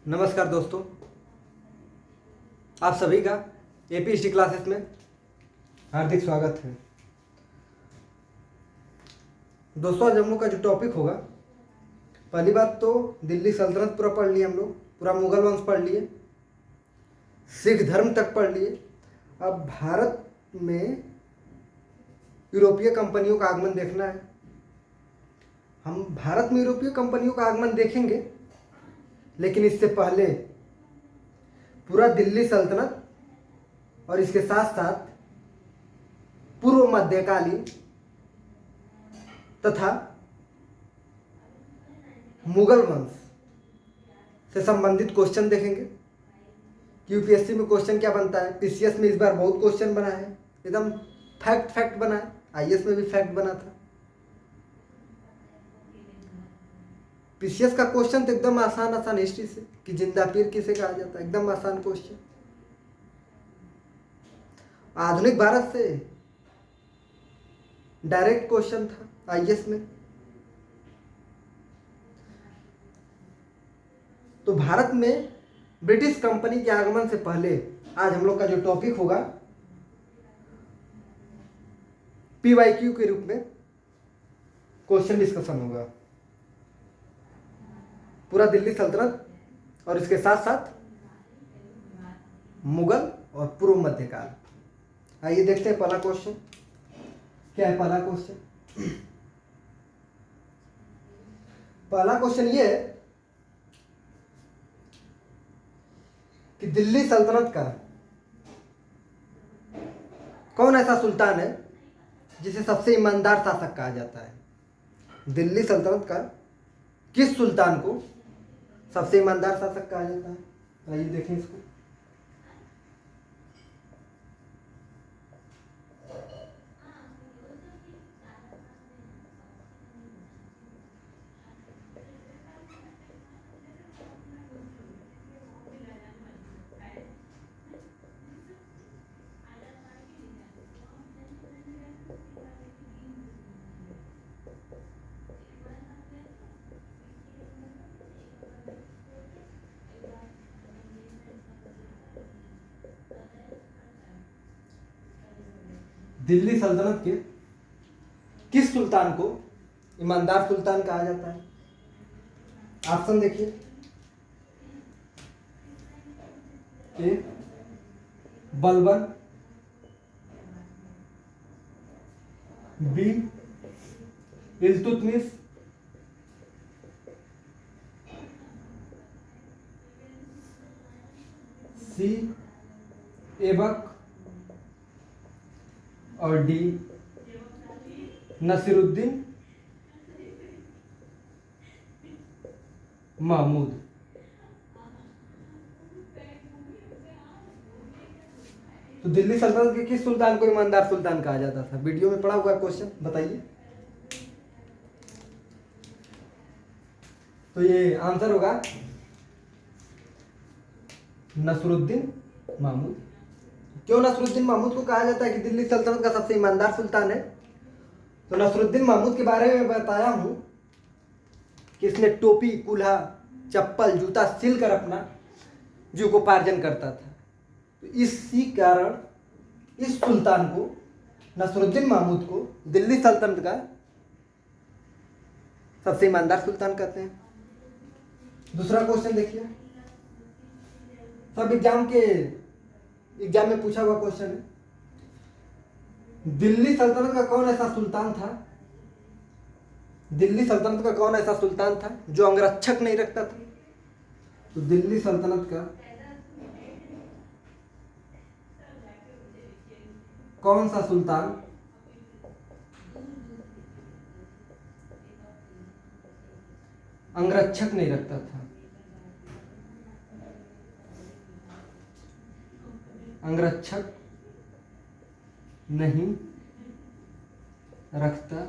नमस्कार दोस्तों, आप सभी का एपीएसटी क्लासेस में हार्दिक स्वागत है। दोस्तों, आज हम लोग का जो टॉपिक होगा, पहली बात तो दिल्ली सल्तनत पूरा पढ़ लिए हम लोग, पूरा मुगल वंश पढ़ लिए, सिख धर्म तक पढ़ लिए। अब भारत में यूरोपीय कंपनियों का आगमन देखना है। हम भारत में यूरोपीय कंपनियों का आगमन देखेंगे, लेकिन इससे पहले पूरा दिल्ली सल्तनत और इसके साथ साथ पूर्व मध्यकालीन तथा मुगल वंश से संबंधित क्वेश्चन देखेंगे। यूपीएससी में क्वेश्चन क्या बनता है, पीसीएस में इस बार बहुत क्वेश्चन बना है, एकदम फैक्ट बना है। आईएएस में भी फैक्ट बना था। पीसीएस का क्वेश्चन तो एकदम आसान हिस्ट्री से कि जिंदा पीर किसे कहा जाता है, एकदम आसान क्वेश्चन। आधुनिक भारत से डायरेक्ट क्वेश्चन था आईएएस में। तो भारत में ब्रिटिश कंपनी के आगमन से पहले आज हम लोग का जो टॉपिक होगा, पीवाईक्यू के रूप में क्वेश्चन डिस्कशन होगा। पूरा दिल्ली सल्तनत और इसके साथ साथ मुगल और पूर्व मध्यकाल। आइए देखते हैं पहला क्वेश्चन क्या है। पहला क्वेश्चन ये है कि दिल्ली सल्तनत का कौन ऐसा सुल्तान है जिसे सबसे ईमानदार शासक कहा जाता है। दिल्ली सल्तनत का किस सुल्तान को सबसे ईमानदार शासक कहा जाता है। आइए देखें इसको। दिल्ली सल्तनत के किस सुल्तान को ईमानदार सुल्तान कहा जाता है। ऑप्शन देखिए। ए बलबन, बी इल्तुतमिश, सी ऐबक और डी नसीरुद्दीन महमूद। तो दिल्ली सल्तनत के किस सुल्तान को ईमानदार सुल्तान कहा जाता था। वीडियो में पढ़ा हुआ क्वेश्चन, बताइए। तो ये आंसर होगा नसरुद्दीन महमूद। क्यों नसरुद्दीन महमूद को कहा जाता है कि दिल्ली सल्तनत का सबसे ईमानदार सुल्तान है। तो नसरुद्दीन महमूद के बारे में बताया हूं कि इसने टोपी, कुल्हा, चप्पल, जूता सिलकर अपना जीविकोपार्जन करता था। तो इसी कारण इस सुल्तान को, नसरुद्दीन महमूद को, दिल्ली सल्तनत का सबसे ईमानदार सुल्तान कहते हैं। दूसरा क्वेश्चन देखिए। सब एग्जाम में पूछा हुआ क्वेश्चन है। दिल्ली सल्तनत का कौन ऐसा सुल्तान था, दिल्ली सल्तनत का कौन ऐसा सुल्तान था जो अंगरक्षक नहीं रखता था। तो दिल्ली सल्तनत का कौन सा सुल्तान अंगरक्षक नहीं रखता था। अंगरक्षक नहीं रखता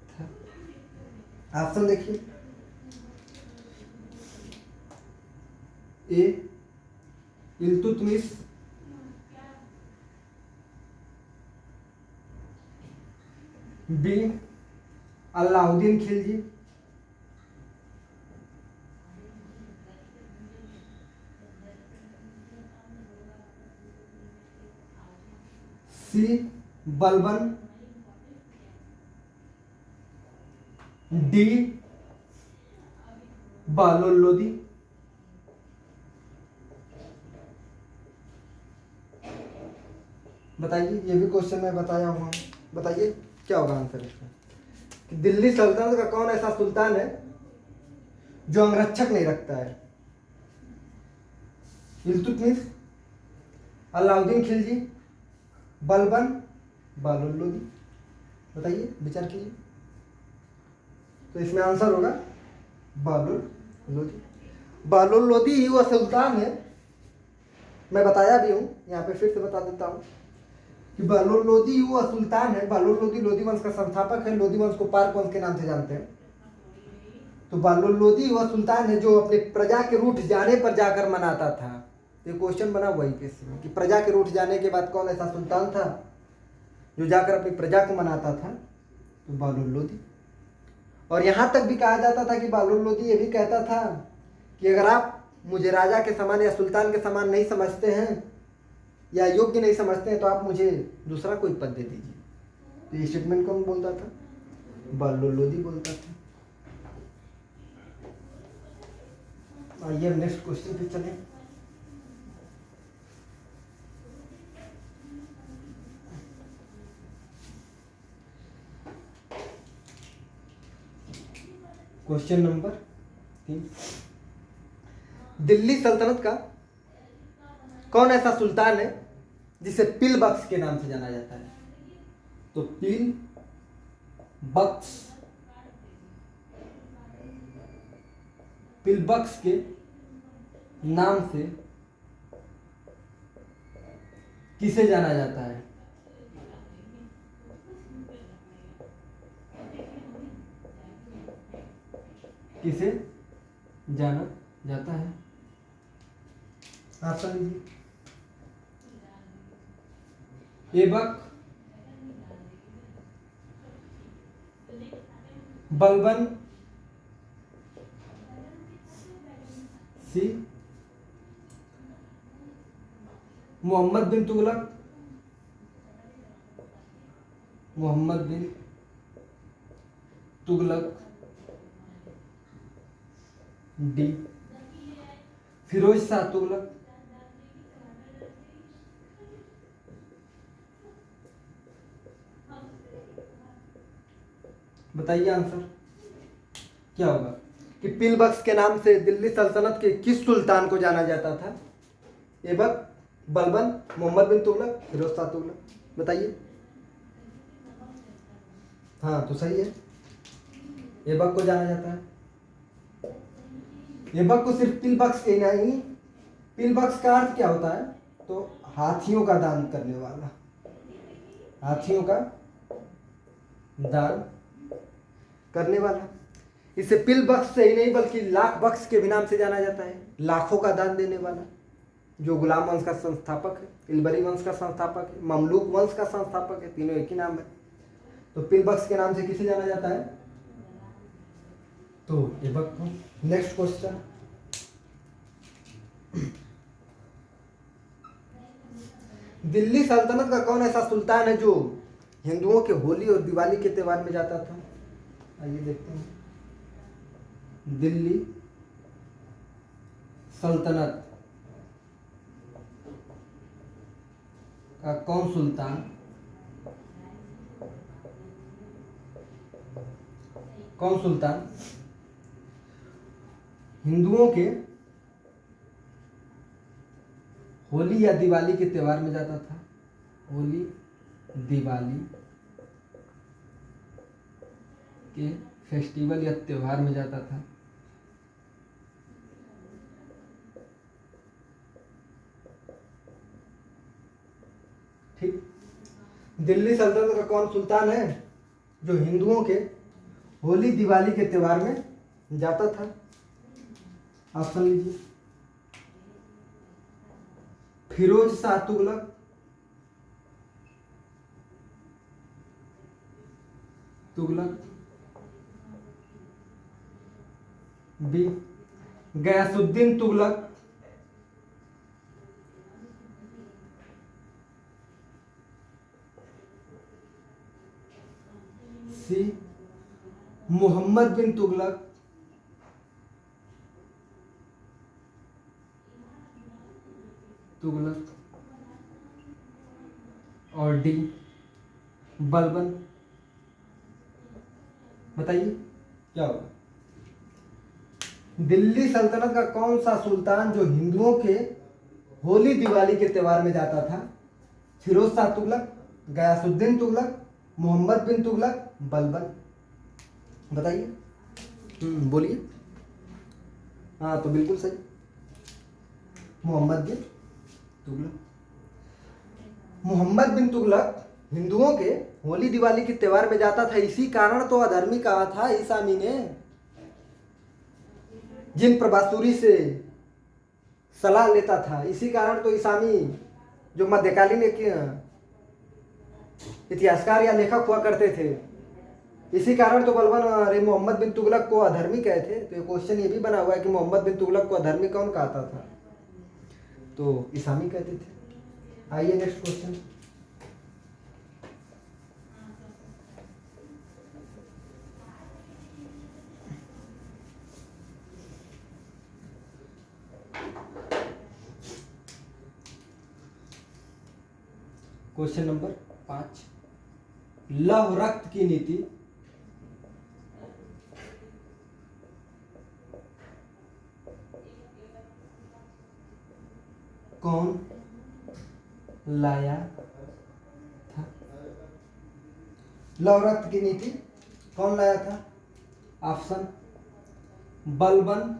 था। ऑप्शन देखिए। ए इल्तुतमिश, बी अलाउद्दीन खिलजी, सी बलबन, डी बहलोल लोदी। बताइए, ये भी क्वेश्चन मैं बताया हूँ, बताइए क्या होगा आंसर इसका। कि दिल्ली सल्तनत का कौन ऐसा सुल्तान है जो अंगरक्षक नहीं रखता है? इल्तुतमिश, अलाउद्दीन खिलजी, बलबन, बहलोल लोदी। बताइए, विचार कीजिए। तो इसमें आंसर होगा बहलोल लोदी। बहलोल लोदी ही वह सुल्तान है, मैं बताया भी हूँ, यहाँ पे फिर से बता देता हूँ कि बहलोल लोदी वह सुल्तान है। बहलोल लोदी लोदी वंश का संस्थापक है। लोदी वंश को पारक वंश के नाम से जानते हैं। तो बहलोल लोदी वह सुल्तान है जो अपने प्रजा के रूठ जाने पर जाकर मनाता था। तो क्वेश्चन बना वही केस में कि प्रजा के रूठ जाने के बाद कौन ऐसा सुल्तान था जो जाकर अपनी प्रजा को मनाता था? तो बहलोल लोदी। और यहाँ तक भी कहा जाता था कि बहलोल लोदी ये भी कहता था कि अगर आप मुझे राजा के समान या सुल्तान के समान नहीं समझते हैं या योग्य नहीं समझते हैं तो आप मुझे दूसरा कोई पद दे दीजिए। तो ये स्टेटमेंट कौन बोलता था? बहलोल लोदी बोलता था। आइए अब नेक्स्ट क्वेश्चन पे चलें। क्वेश्चन नंबर 3, दिल्ली सल्तनत का कौन ऐसा सुल्तान है जिसे पिलबख्श के नाम से जाना जाता है? तो पिलबख्श के नाम से किसे जाना जाता है? किसे जाना जाता है? ऑप्शन लीजिए। ऐबक, बलबन, सी मोहम्मद बिन तुगलक, मोहम्मद बिन तुगलक, डी फिरोज शाह तुगलक। बताइए आंसर क्या होगा कि पिलबख्श के नाम से दिल्ली सल्तनत के किस सुल्तान को जाना जाता था? ऐबक, बलबन, मोहम्मद बिन तुगलक, फिरोज शाह तुगलक। बताइए। हाँ तो सही है, ऐबक को जाना जाता है। ऐबक को सिर्फ पिलबख्श के नहीं, पिलबख्श का अर्थ क्या होता है? तो हाथियों का दान करने वाला, हाथियों का दान करने वाला। इसे पिलबख्श से ही नहीं बल्कि लाख बख्श के भी नाम से जाना जाता है, लाखों का दान देने वाला, जो गुलाम वंश का संस्थापक है, इलबरी वंश का संस्थापक है, ममलूक वंश का संस्थापक है, तीनों एक ही नाम है। तो पिलबख्श के नाम से किसे जाना जाता है? तो ऐबक को। नेक्स्ट क्वेश्चन, दिल्ली सल्तनत का कौन ऐसा सुल्तान है जो हिंदुओं के होली और दिवाली के त्योहार में जाता था? आइए देखते हैं। दिल्ली सल्तनत का कौन सुल्तान हिंदुओं के होली या दिवाली के त्योहार में जाता था? होली दिवाली के फेस्टिवल या त्योहार में जाता था। ठीक। दिल्ली सल्तनत का कौन सुल्तान है जो हिंदुओं के होली दिवाली के त्योहार में जाता था? ऑप्शन लीजिए। फिरोज शाह तुगलक, बी गयासुद्दीन तुगलक, सी मोहम्मद बिन तुगलक, और डी बलबन। बताइए क्या होगा? दिल्ली सल्तनत का कौन सा सुल्तान जो हिंदुओं के होली दिवाली के त्योहार में जाता था? फिरोज शाह तुगलक, गयासुद्दीन तुगलक, मोहम्मद बिन तुगलक, बलबन। बताइए। बोलिए। हाँ, तो बिल्कुल सही, मोहम्मद बिन तुगलक। मोहम्मद बिन तुगलक हिंदुओं के होली दिवाली के त्योहार में जाता था, इसी कारण तो अधर्मी कहा था ईसामी ने। जिन प्रभासुरी से सलाह लेता था, इसी कारण तो ईसामी जो मध्यकालीन इतिहासकार या लेखक हुआ करते थे, इसी कारण तो बलबन अरे मोहम्मद बिन तुगलक को अधर्मी कहे थे। तो ये क्वेश्चन ये भी बना हुआ है कि मोहम्मद बिन तुगलक को अधर्मी कौन कहता था? तो ईसामी कहते थे। आइए नेक्स्ट क्वेश्चन। क्वेश्चन नंबर 5, लौह रक्त की नीति कौन लाया था? लौह रक्त की नीति कौन लाया था? ऑप्शन बलबन,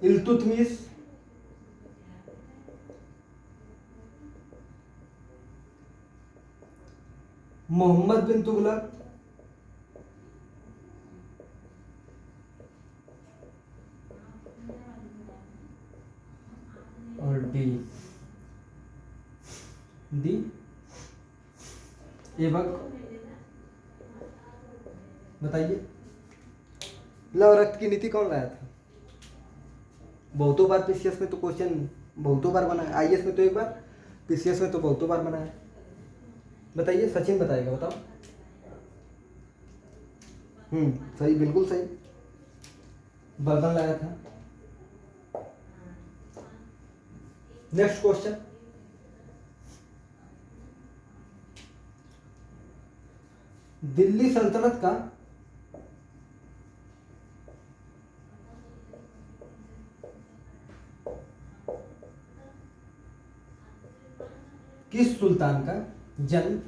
इल्तुतमिश, मोहम्मद बिन तुगलक, और डी ऐबक। बताइए, लौह रक्त की नीति कौन लाया था? बहुतों बार पीसीएस में तो क्वेश्चन बहुतों बार बना है, आईएएस में तो एक बार, पीसीएस में तो बहुतों बार बना है। बताइए, सचिन बताएगा, बताओ। सही, बिल्कुल सही, बलबन लाया था। नेक्स्ट क्वेश्चन, दिल्ली सल्तनत का किस सुल्तान का जन्म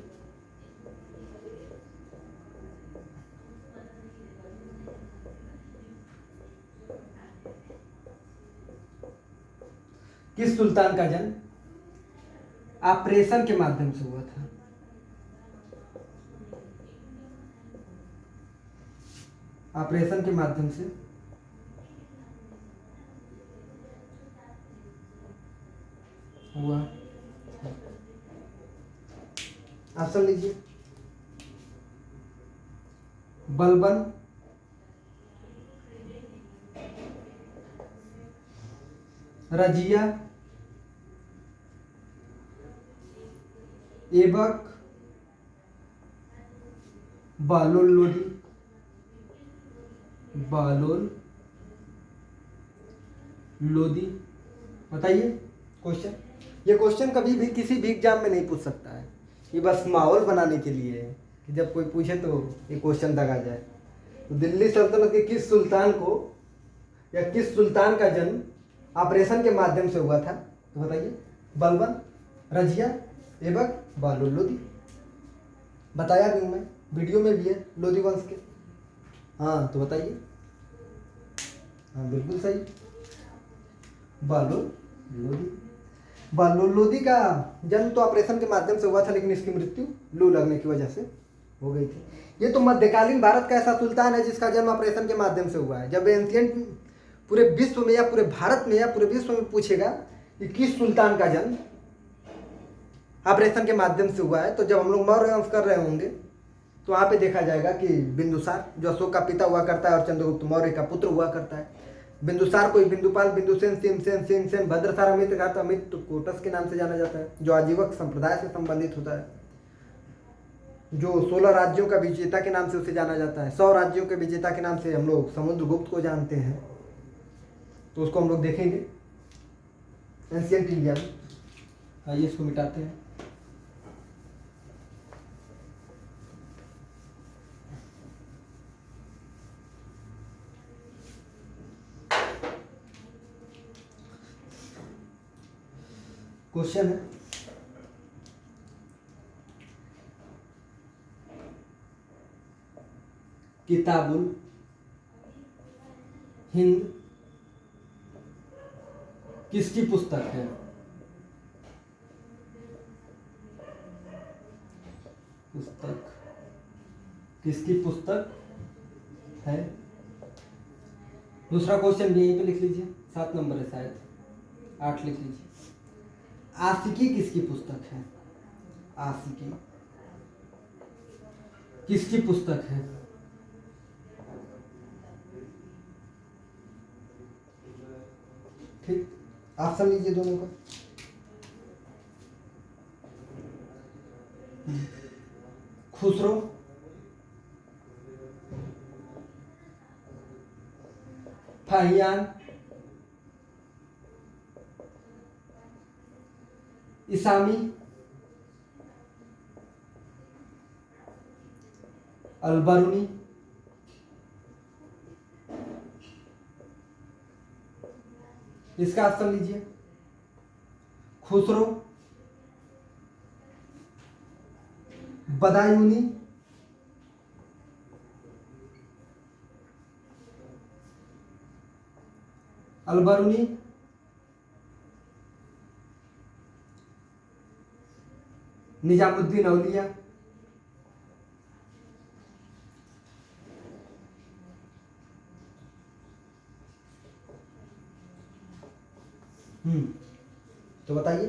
ऑपरेशन के माध्यम से हुआ था? ऑपरेशन के माध्यम से हुआ। ऑप्शन लीजिए, बलबन, रजिया, ऐबक, बालोल लोदी। बताइए क्वेश्चन। ये क्वेश्चन कभी भी किसी भी एग्जाम में नहीं पूछ सकता है, ये बस माहौल बनाने के लिए है कि जब कोई पूछे तो ये क्वेश्चन दगा जाए। तो दिल्ली सल्तनत के किस सुल्तान को या किस सुल्तान का जन्म ऑपरेशन के माध्यम से हुआ था? तो बताइए, बलबन, रजिया, ऐबक, बालोल लोदी। बताया भी हूँ मैं, वीडियो में भी है लोदी वंश के। हाँ, तो बताइए। हाँ, बिल्कुल सही, बालोल लोदी का जन्म तो ऑपरेशन के माध्यम से हुआ था, लेकिन इसकी मृत्यु लू लगने की वजह से हो गई थी। ये तो मध्यकालीन भारत का ऐसा सुल्तान है जिसका जन्म ऑपरेशन के माध्यम से हुआ है। जब एंशिएंट पूरे विश्व में या पूरे भारत में या पूरे विश्व में पूछेगा कि किस सुल्तान का जन्म ऑपरेशन के माध्यम से हुआ है, तो जब हम लोग मौर्य वंश कर रहे होंगे तो वहाँ पे देखा जाएगा कि बिंदुसार जो अशोक का पिता हुआ करता है और चंद्रगुप्त मौर्य का पुत्र हुआ करता है। बिंदुसार को बिंदुपाल, बिंदुसेन, सिमसेन, भद्रसार, अमित घात, अमित कोटस के नाम से जाना जाता है, जो आजीवक संप्रदाय से संबंधित होता है। जो 16 राज्यों का विजेता के नाम से उसे जाना जाता है, 100 राज्यों के विजेता के नाम से हम लोग समुद्रगुप्त को जानते हैं, तो उसको हम लोग देखेंगे एंशियंट इंडिया में। आइए इसको मिटाते हैं। क्वेश्चन है, किताबुल हिंद किसकी पुस्तक है? पुस्तक किसकी पुस्तक है? दूसरा क्वेश्चन भी यहीं पे लिख लीजिए, 7 नंबर है शायद, 8 लिख लीजिए। आशिकी किसकी पुस्तक है? आशिकी किसकी पुस्तक है? ठीक, ऑप्शन लीजिए दोनों का। खुसरो, फाहियान, इसामी, अलबरूनी, इसका ऑप्शन लीजिए। खुसरो, बदायूनी, अलबरूनी, निजामुद्दीन औलिया। तो बताइए,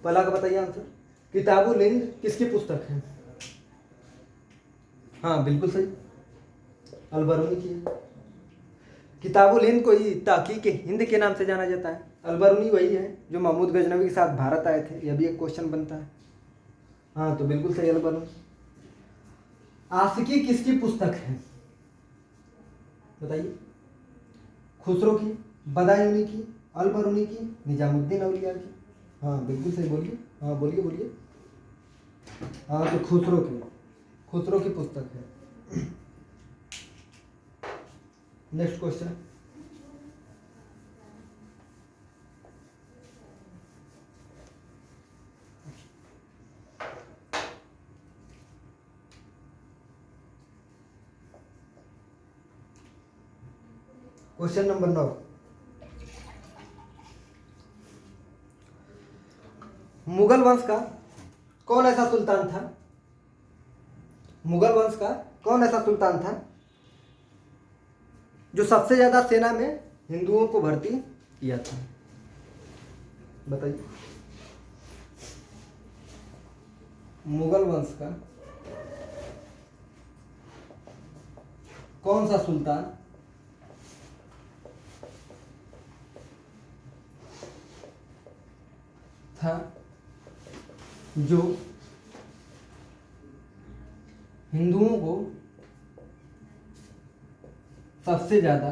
पहला का बताइए आंसर। किताबुल हिंद किसकी पुस्तक है? हाँ बिल्कुल सही, अलबरूनी की है। किताबुल हिंद को ही तहकीक हिंद के नाम से जाना जाता है। अलबरूनी वही है जो महमूद गजनवी के साथ भारत आए थे, यह भी एक क्वेश्चन बनता है। हाँ तो बिल्कुल सही, अलबरूनी। आशिकी किसकी पुस्तक है? बताइए। खुसरो की, बदायूनी की, अलबरूनी की, निजामुद्दीन औलिया की। हाँ बिल्कुल सही, बोलिए। हाँ बोलिए बोलिए। हाँ तो खुसरो की पुस्तक है। Next question, question number 9। Mughal वंश का कौन ऐसा सुल्तान था? मुगल वंश का कौन ऐसा सुल्तान था जो सबसे ज्यादा सेना में हिंदुओं को भर्ती किया था? बताइए। मुगल वंश का कौन सा सुल्तान था जो हिंदुओं को सबसे ज्यादा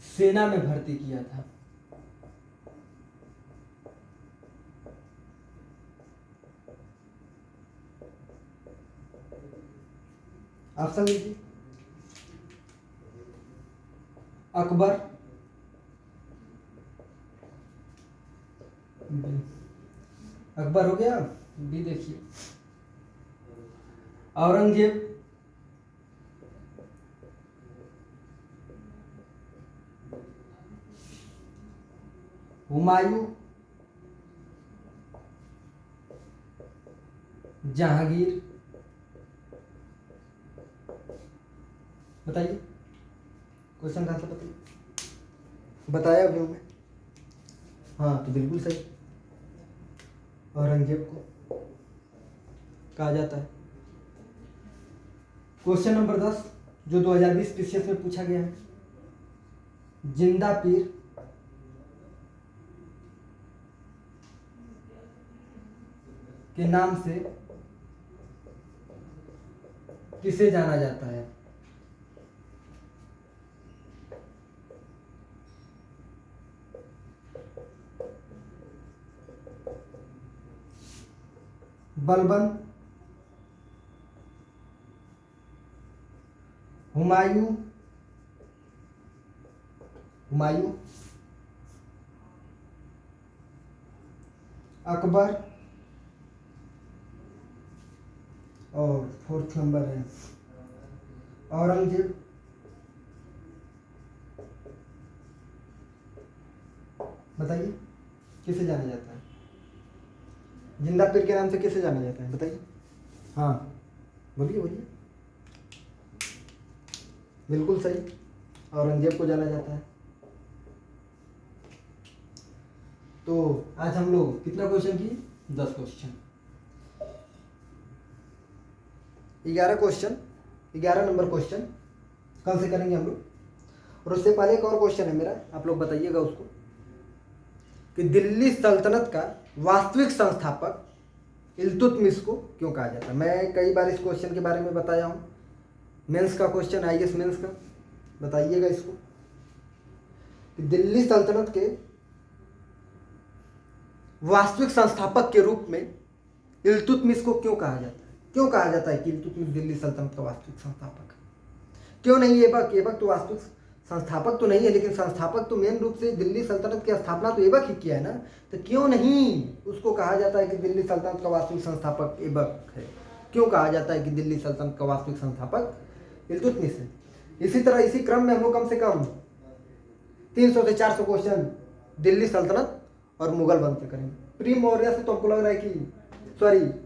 सेना में भर्ती किया था? ऑप्शन लीजिए। अकबर, अकबर हो गया, बी देखिए। औरंगजेब, हुमायूं, जहांगीर। बताइए, क्वेश्चन का आंसर बताइए। बताया अभी मैं। हाँ तो बिल्कुल सही, औरंगजेब को कहा जाता है। क्वेश्चन नंबर 10 जो 2020 पीसीएस में पूछा गया है। जिंदा पीर के नाम से किसे जाना जाता है? बलबन, हुमायूं, अकबर और फोर्थ नंबर है औरंगजेब। बताइए किसे जाना जाता है? जिंदा पीर के नाम से किसे जाना जाता है बताइए? हाँ बोलिए बोलिए। बिल्कुल सही, औरंगजेब को जाना जाता है। तो आज हम लोग कितना क्वेश्चन किए? 10 क्वेश्चन, 11 क्वेश्चन, 11 नंबर क्वेश्चन कल से करेंगे हम लोग। और उससे पहले एक और क्वेश्चन है मेरा, आप लोग बताइएगा उसको, कि दिल्ली सल्तनत का वास्तविक संस्थापक इल्तुतमिश को क्यों कहा जाता है? मैं कई बार इस क्वेश्चन के बारे में बताया हूँ, मेंस का क्वेश्चन, आईएएस मेंस का, बताइएगा इसको, कि दिल्ली सल्तनत के वास्तविक संस्थापक के रूप में इल्तुतमिश को क्यों कहा जाता है? क्यों कहा जाता है कि इल्तुतमिश दिल्ली सल्तनत का वास्तविक संस्थापक है? क्यों नहीं? ऐबक तो वास्तविक संस्थापक तो नहीं है, लेकिन संस्थापक तो मेन रूप से दिल्ली सल्तनत की स्थापना तो ऐबक ही किया है ना, तो क्यों नहीं उसको कहा जाता है कि दिल्ली सल्तनत का वास्तविक संस्थापक ऐबक है? क्यों कहा जाता है कि दिल्ली सल्तनत का वास्तविक संस्थापक इल्तुतमिश है? इसी तरह इसी क्रम में हम लोग कम से कम 300 से 400 क्वेश्चन दिल्ली सल्तनत और मुगल वंश से करेंगे। प्री मौर्य से तो हमको लग रहा है कि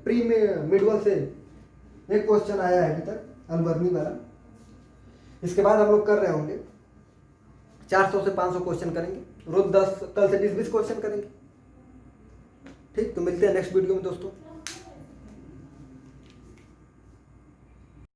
प्री मिडवल से एक क्वेश्चन आया है अभी तक, अलबर्नी वाला। इसके बाद हम लोग कर रहे होंगे 400 से 500 क्वेश्चन करेंगे रोज, 10 कल से 20-20 क्वेश्चन करेंगे। ठीक, तो मिलते हैं नेक्स्ट वीडियो में दोस्तों।